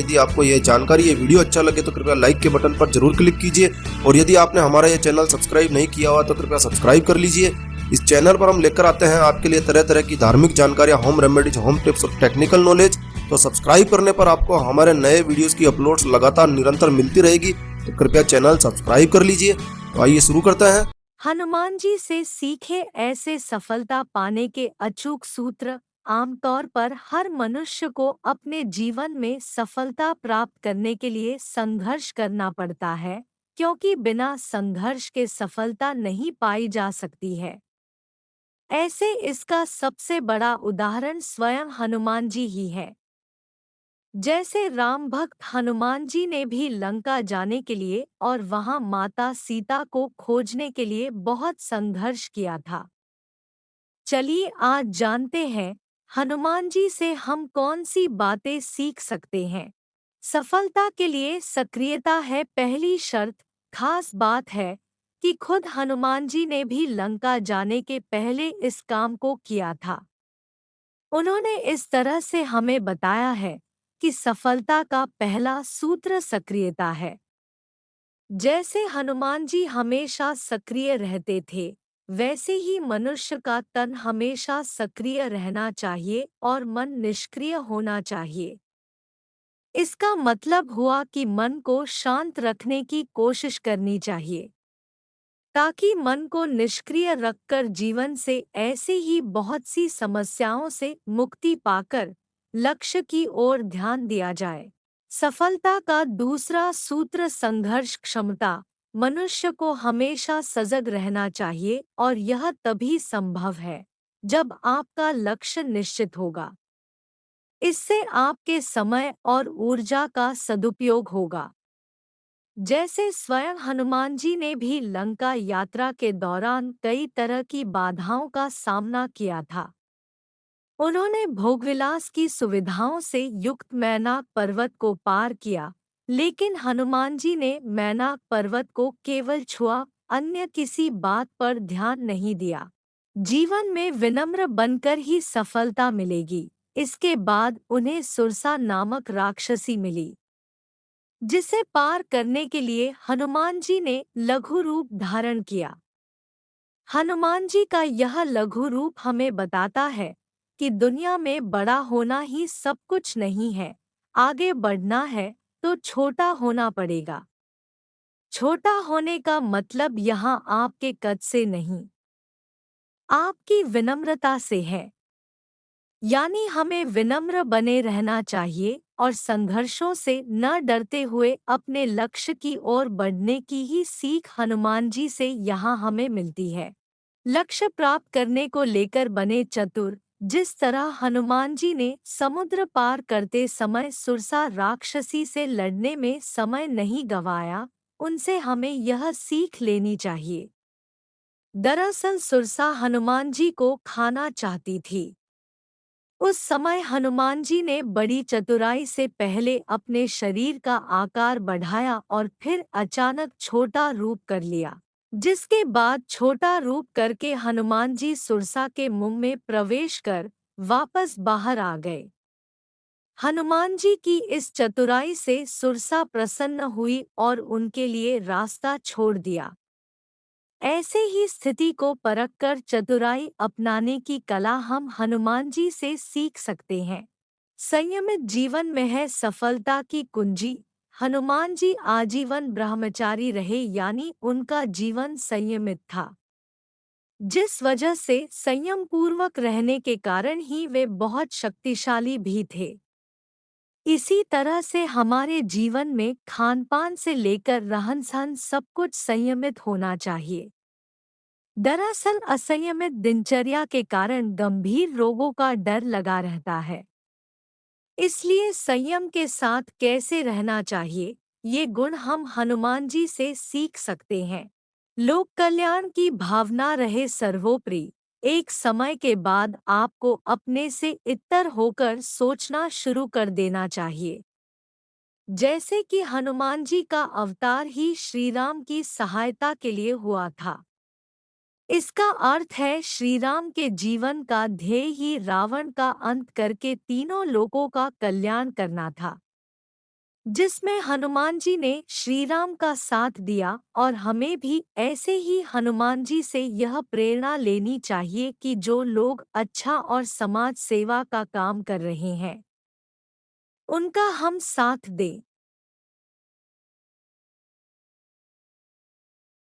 यदि आपको ये जानकारी, ये वीडियो अच्छा लगे तो कृपया लाइक के बटन पर जरूर क्लिक कीजिए और यदि आपने हमारा ये चैनल सब्सक्राइब नहीं किया हुआ तो कृपया सब्सक्राइब कर लीजिए। इस चैनल पर हम लेकर आते हैं आपके लिए तरह तरह की धार्मिक जानकारियां, होम रेमेडीज, होम टिप्स और टेक्निकल नॉलेज। तो सब्सक्राइब करने पर आपको हमारे नए वीडियोस की अपलोड्स लगातार निरंतर मिलती रहेगी, तो कृपया चैनल सब्सक्राइब कर लीजिए। तो आइए शुरू करते हैं। हनुमान जी से सीखे ऐसे सफलता पाने के अचूक सूत्र। आमतौर पर हर मनुष्य को अपने जीवन में सफलता प्राप्त करने के लिए संघर्ष करना पड़ता है, क्योंकि बिना संघर्ष के सफलता नहीं पाई जा सकती है। ऐसे इसका सबसे बड़ा उदाहरण स्वयं हनुमान जी ही है। जैसे राम भक्त हनुमान जी ने भी लंका जाने के लिए और वहां माता सीता को खोजने के लिए बहुत संघर्ष किया था। चलिए आज जानते हैं हनुमान जी से हम कौन सी बातें सीख सकते हैं। सफलता के लिए सक्रियता है पहली शर्त। खास बात है कि खुद हनुमान जी ने भी लंका जाने के पहले इस काम को किया था। उन्होंने इस तरह से हमें बताया है कि सफलता का पहला सूत्र सक्रियता है। जैसे हनुमान जी हमेशा सक्रिय रहते थे, वैसे ही मनुष्य का तन हमेशा सक्रिय रहना चाहिए और मन निष्क्रिय होना चाहिए। इसका मतलब हुआ कि मन को शांत रखने की कोशिश करनी चाहिए, ताकि मन को निष्क्रिय रखकर जीवन से ऐसे ही बहुत सी समस्याओं से मुक्ति पाकर लक्ष्य की ओर ध्यान दिया जाए। सफलता का दूसरा सूत्र संघर्ष क्षमता। मनुष्य को हमेशा सजग रहना चाहिए और यह तभी संभव है जब आपका लक्ष्य निश्चित होगा। इससे आपके समय और ऊर्जा का सदुपयोग होगा। जैसे स्वयं हनुमान जी ने भी लंका यात्रा के दौरान कई तरह की बाधाओं का सामना किया था। उन्होंने भोगविलास की सुविधाओं से युक्त मैनाक पर्वत को पार किया, लेकिन हनुमान जी ने मैनाक पर्वत को केवल छुआ, अन्य किसी बात पर ध्यान नहीं दिया। जीवन में विनम्र बनकर ही सफलता मिलेगी। इसके बाद उन्हें सुरसा नामक राक्षसी मिली, जिसे पार करने के लिए हनुमान जी ने लघु रूप धारण किया। हनुमान जी का यह लघु रूप हमें बताता है कि दुनिया में बड़ा होना ही सब कुछ नहीं है। आगे बढ़ना है तो छोटा होना पड़ेगा। छोटा होने का मतलब यहाँ आपके कद से नहीं, आपकी विनम्रता से है। यानी हमें विनम्र बने रहना चाहिए और संघर्षों से न डरते हुए अपने लक्ष्य की ओर बढ़ने की ही सीख हनुमान जी से यहाँ हमें मिलती है। लक्ष्य प्राप्त करने को लेकर बने चतुर। जिस तरह हनुमान जी ने समुद्र पार करते समय सुरसा राक्षसी से लड़ने में समय नहीं गंवाया, उनसे हमें यह सीख लेनी चाहिए। दरअसल सुरसा हनुमान जी को खाना चाहती थी। उस समय हनुमान जी ने बड़ी चतुराई से पहले अपने शरीर का आकार बढ़ाया और फिर अचानक छोटा रूप कर लिया, जिसके बाद छोटा रूप करके हनुमान जी सुरसा के मुंह में प्रवेश कर वापस बाहर आ गए। हनुमान जी की इस चतुराई से सुरसा प्रसन्न हुई और उनके लिए रास्ता छोड़ दिया। ऐसे ही स्थिति को परखकर चतुराई अपनाने की कला हम हनुमान जी से सीख सकते हैं। संयमित जीवन में है सफलता की कुंजी। हनुमान जी आजीवन ब्रह्मचारी रहे, यानी उनका जीवन संयमित था, जिस वजह से संयम पूर्वक रहने के कारण ही वे बहुत शक्तिशाली भी थे। इसी तरह से हमारे जीवन में खान-पान से लेकर रहन-सहन सब कुछ संयमित होना चाहिए। दरअसल असंयमित दिनचर्या के कारण गंभीर रोगों का डर लगा रहता है। इसलिए संयम के साथ कैसे रहना चाहिए, ये गुण हम हनुमान जी से सीख सकते हैं। लोक कल्याण की भावना रहे सर्वोपरि। एक समय के बाद आपको अपने से इतर होकर सोचना शुरू कर देना चाहिए। जैसे कि हनुमान जी का अवतार ही श्री राम की सहायता के लिए हुआ था। इसका अर्थ है श्री राम के जीवन का ध्येय ही रावण का अंत करके तीनों लोगों का कल्याण करना था। जिसमें हनुमान जी ने श्री राम का साथ दिया, और हमें भी ऐसे ही हनुमान जी से यह प्रेरणा लेनी चाहिए कि जो लोग अच्छा और समाज सेवा का काम कर रहे हैं उनका हम साथ दें।